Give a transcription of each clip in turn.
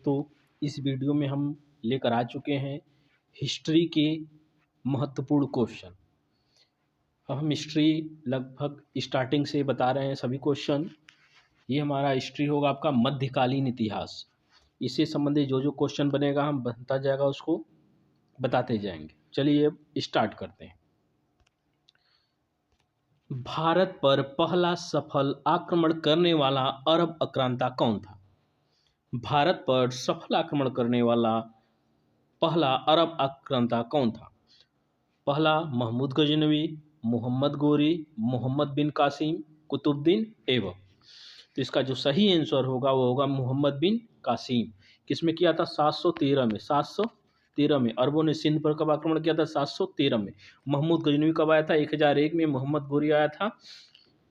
दोस्तों, इस वीडियो में हम लेकर आ चुके हैं हिस्ट्री के महत्वपूर्ण क्वेश्चन। अब हम हिस्ट्री लगभग स्टार्टिंग से बता रहे हैं सभी क्वेश्चन। ये हमारा हिस्ट्री होगा आपका मध्यकालीन इतिहास। इससे संबंधित जो जो क्वेश्चन बनेगा हम बनता जाएगा उसको बताते जाएंगे। चलिए अब स्टार्ट करते हैं। भारत पर पहला सफल आक्रमण करने वाला अरब आक्रांता कौन था? भारत पर सफल आक्रमण करने वाला पहला अरब आक्रांता कौन था? पहला महमूद गजनवी, मोहम्मद गोरी, मोहम्मद बिन कासिम, कुतुबुद्दीन ऐबक। तो इसका जो सही आंसर होगा वो होगा मोहम्मद बिन कासिम। किसमें किया था? 713 में। 713 में। अरबों ने सिंध पर कब आक्रमण किया था? 713 में। महमूद गजनवी कब आया था? 1001 में। मोहम्मद गोरी आया था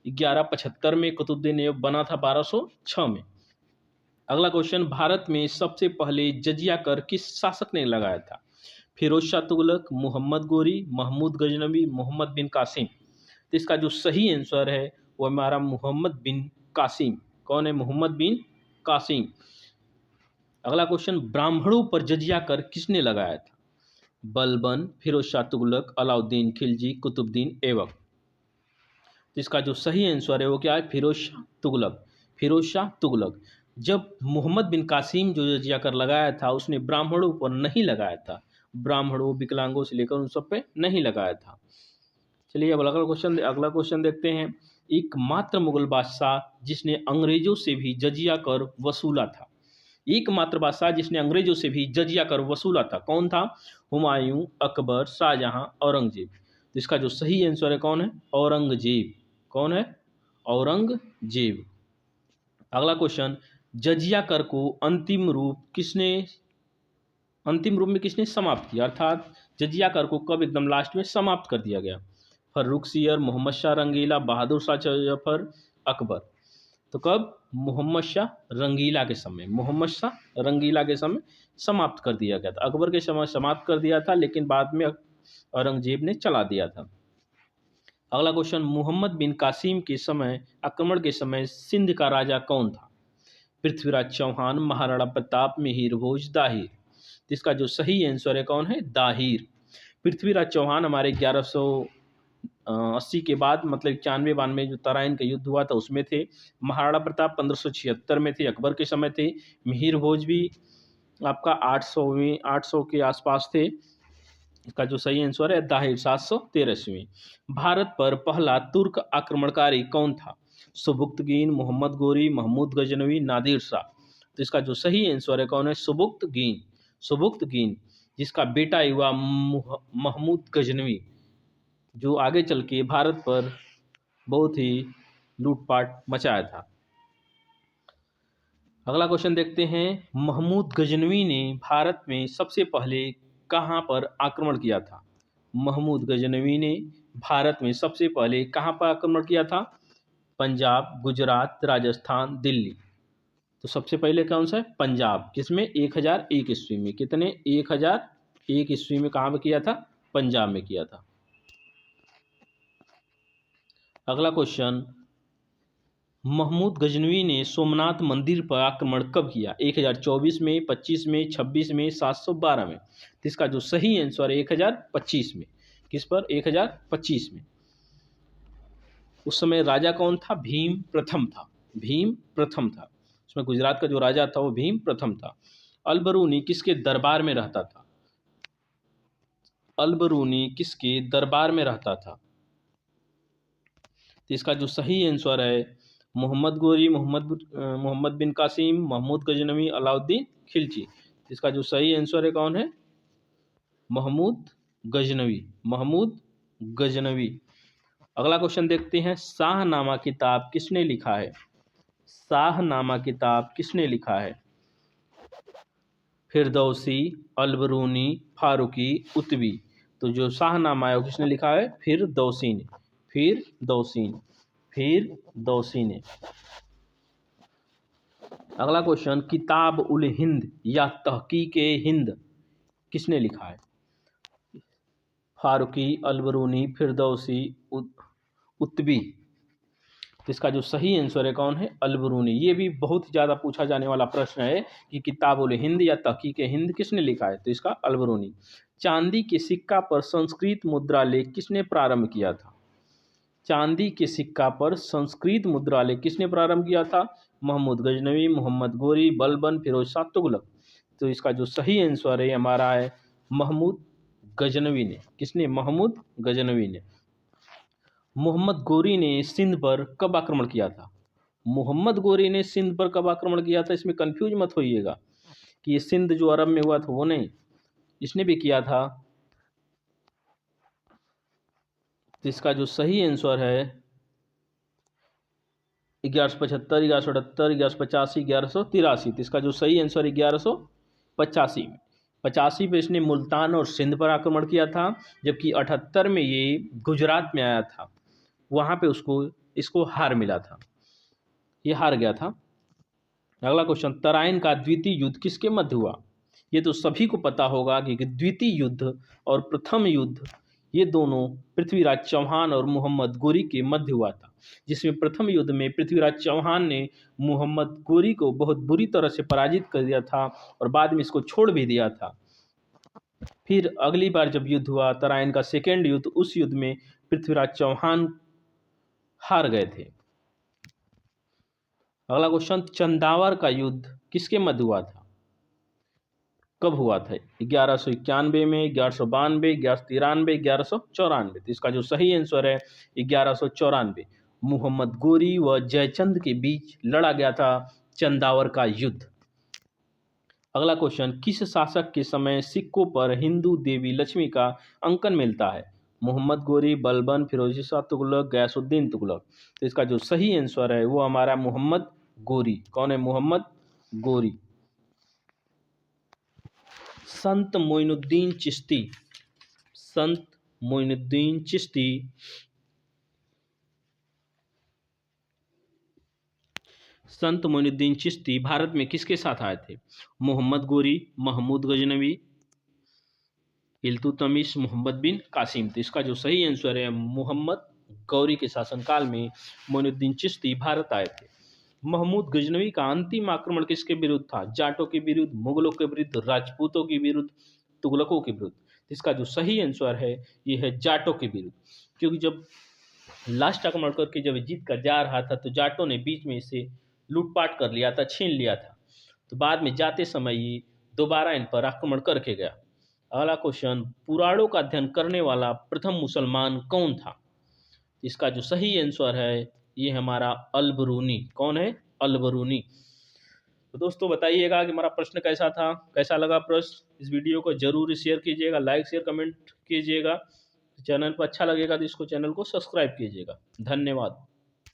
1175 में। कुतुबुद्दीन ऐबक बना था 1206 में। अगला क्वेश्चन, भारत में सबसे पहले जजिया कर किस शासक ने लगाया था? फिरोज शाह तुगलक, मोहम्मद गोरी, महमूद गजनवी, मोहम्मद बिन कासिम। तो इसका जो सही आंसर है वो हमारा मोहम्मद बिन कासिम। कौन है? मोहम्मद बिन कासिम। अगला क्वेश्चन, ब्राह्मणों पर जजिया कर किसने लगाया था? बलबन, फिरोज शाह तुगलक, अलाउद्दीन खिलजी, कुतुबुद्दीन ऐबक। तो इसका जो सही आंसर है वो क्या है? फिरोज शाह तुगलक। फिरोज शाह तुगलक। जब मोहम्मद बिन कासिम जो जजिया कर लगाया था उसने ब्राह्मणों पर नहीं लगाया था। ब्राह्मणों, विकलांगों से लेकर उन सब पे नहीं लगाया था। चलिए अब अगला क्वेश्चन देखते हैं। एकमात्र मुगल बादशाह जिसने अंग्रेजों से भी जजिया कर वसूला था। एकमात्र बादशाह जिसने अंग्रेजों से भी जजिया कर वसूला था कौन था? हुमायूं, अकबर, शाहजहां, औरंगजेब। तो इसका जो सही आंसर है कौन है? औरंगजेब। कौन है? औरंगजेब। अगला क्वेश्चन, जजिया कर को अंतिम रूप में किसने समाप्त किया? अर्थात जजिया कर को कब एकदम लास्ट में समाप्त कर दिया गया? फर्रुख सियर, मोहम्मद शाह रंगीला, बहादुर शाह जफर, अकबर। तो कब? मोहम्मद शाह रंगीला के समय। मोहम्मद शाह रंगीला के समय समाप्त कर दिया गया था। अकबर के समय समाप्त कर दिया था लेकिन बाद में औरंगजेब ने चला दिया था। अगला क्वेश्चन, मोहम्मद बिन कासिम के समय आक्रमण के समय सिंध का राजा कौन था? पृथ्वीराज चौहान, महाराणा प्रताप, मिहिर भोज, दाहिर। इसका जो सही आंसर है कौन है? दाहिर। पृथ्वीराज चौहान हमारे 1180 के बाद मतलब 91-92 जो तराइन का युद्ध हुआ था उसमें थे। महाराणा प्रताप 1576 में थे, अकबर के समय थे। मिहिर भोज भी आपका 800 के आसपास थे। इसका जो सही आंसर है दाहिर 713वीं। भारत पर पहला तुर्क आक्रमणकारी कौन था? सुबुक्तगीन, मोहम्मद गोरी, महमूद गजनवी, नादिर शाह। तो इसका जो सही आंसर है कौन है? सुबुक्तगीन। सुबुक्तगीन, जिसका बेटा हुआ महमूद गजनवी, जो आगे चल के भारत पर बहुत ही लूटपाट मचाया था। अगला क्वेश्चन देखते हैं। महमूद गजनवी ने भारत में सबसे पहले कहाँ पर आक्रमण किया था? महमूद गजनवी ने भारत में सबसे पहले कहाँ पर आक्रमण किया था? पंजाब, गुजरात, राजस्थान, दिल्ली। तो सबसे पहले कौन सा है? पंजाब। किसमें? 1001 ईस्वी में। कितने? 1001 ईस्वी में कहाँ पर किया था? पंजाब में किया था। अगला क्वेश्चन, महमूद गजनवी ने सोमनाथ मंदिर पर आक्रमण कब किया? 1024 में, 25 में, 26 में, 712 में। तो इसका जो सही आंसर है 1025 में। किस पर? 1025 में। उस समय राजा कौन था? भीम प्रथम था। भीम प्रथम था। उसमें गुजरात का जो राजा था वो भीम प्रथम था। अलबरूनी किसके दरबार में रहता था? अलबरूनी किसके दरबार में रहता था? तो इसका जो सही आंसर है मोहम्मद गोरी, मोहम्मद बिन कासिम, महमूद गजनवी, अलाउद्दीन खिलजी। इसका जो सही आंसर है कौन है? महमूद गजनवी। महमूद गजनवी। अगला क्वेश्चन देखते हैं। शाहनामा किताब किसने लिखा है? शाहनामा किताब किसने लिखा है? फिरदौसी, अलबरूनी, फारूकी, उत्बी। तो जो शाहनामा है वो किसने लिखा है? फिरदौसी ने। फिरदौसी ने। फिरदौसी ने। अगला क्वेश्चन, किताब उल हिंद या तहकीक हिंद किसने लिखा है? फारूकी, अलबरूनी, फिरदौसी, उत्बी। तो इसका जो सही आंसर है कौन है, अल-बरूनी। ये भी बहुत ही ज़्यादा पूछा जाने वाला प्रश्न है कि किताबुल हिंद या तहकीक हिंद किसने लिखा है, तो इसका अल-बरूनी। चांदी के सिक्का पर संस्कृत मुद्रा लेख किसने प्रारंभ किया था? चांदी के सिक्का पर संस्कृत मुद्रा लेख किसने प्रारंभ किया था? महमूद गजनवी, मोहम्मद गोरी, बलबन, फिरोज शाह तुगलक। तो इसका जो सही आंसर है हमारा है महमूद गजनवी ने। किसने? महमूद गजनवी ने। मोहम्मद गोरी ने सिंध पर कब आक्रमण किया था? मोहम्मद गोरी ने सिंध पर कब आक्रमण किया था? इसमें कंफ्यूज मत होइएगा कि ये सिंध जो अरब में हुआ था वो नहीं, इसने भी किया था। तो इसका जो सही आंसर है 1175, 1178, 1185, 1183। तो इसका जो सही आंसर 1185 में 85 पे इसने मुल्तान और सिंध पर आक्रमण किया था, जबकि 78 में ये गुजरात में आया था, वहाँ पे इसको हार मिला था, ये हार गया था। अगला क्वेश्चन, तराइन का द्वितीय युद्ध किसके मध्य हुआ? ये तो सभी को पता होगा कि द्वितीय युद्ध और प्रथम युद्ध ये दोनों पृथ्वीराज चौहान और मोहम्मद गोरी के मध्य हुआ था, जिसमें प्रथम युद्ध में पृथ्वीराज चौहान ने मोहम्मद गोरी को बहुत बुरी तरह से पराजित कर दिया था और बाद में इसको छोड़ भी दिया था। फिर अगली बार जब युद्ध हुआ तराइन का सेकेंड युद्ध, उस युद्ध में पृथ्वीराज चौहान हार गए थे। अगला क्वेश्चन, चंदावर का युद्ध किसके मध्य हुआ था? कब हुआ था? 1191 में, 1192, 1193, 1194। तो इसका जो सही आंसर है 1194। मोहम्मद गोरी व जयचंद के बीच लड़ा गया था चंदावर का युद्ध। अगला क्वेश्चन, किस शासक के समय सिक्कों पर हिंदू देवी लक्ष्मी का अंकन मिलता है? मोहम्मद गोरी, बलबन, फिरोज शाह तुगलक, गयासुद्दीन तुगलक। तो इसका जो सही आंसर है वो हमारा मोहम्मद गोरी। कौन है? मोहम्मद गोरी। संत मोइनुद्दीन चिश्ती, संत मोइनुद्दीन चिश्ती संत मोइनुद्दीन चिश्ती भारत में किसके साथ आए थे? मोहम्मद गोरी, महमूद गजनवी, इल्तुतमिश, मोहम्मद बिन कासिम। तो इसका जो सही आंसर है मोहम्मद गौरी के शासनकाल में मोइनुद्दीन चिश्ती भारत आए थे। महमूद गजनवी का अंतिम आक्रमण किसके विरुद्ध था? जाटों के विरुद्ध, मुगलों के विरुद्ध, राजपूतों के विरुद्ध, तुगलकों के विरुद्ध। इसका जो सही आंसर है ये है जाटों के विरुद्ध, क्योंकि जब लास्ट आक्रमण करके जब जीत कर जा रहा था तो जाटों ने बीच में इसे लूटपाट कर लिया था, छीन लिया था, तो बाद में जाते समय ये दोबारा इन पर आक्रमण करके गया। अगला क्वेश्चन, पुराणों का अध्ययन करने वाला प्रथम मुसलमान कौन था? इसका जो सही आंसर है ये हमारा अल-बरूनी। कौन है? अल-बरूनी। तो दोस्तों बताइएगा कि हमारा प्रश्न कैसा था, कैसा लगा प्रश्न। इस वीडियो को जरूर शेयर कीजिएगा, लाइक शेयर कमेंट कीजिएगा। चैनल पर अच्छा लगेगा तो इसको चैनल को सब्सक्राइब कीजिएगा। धन्यवाद।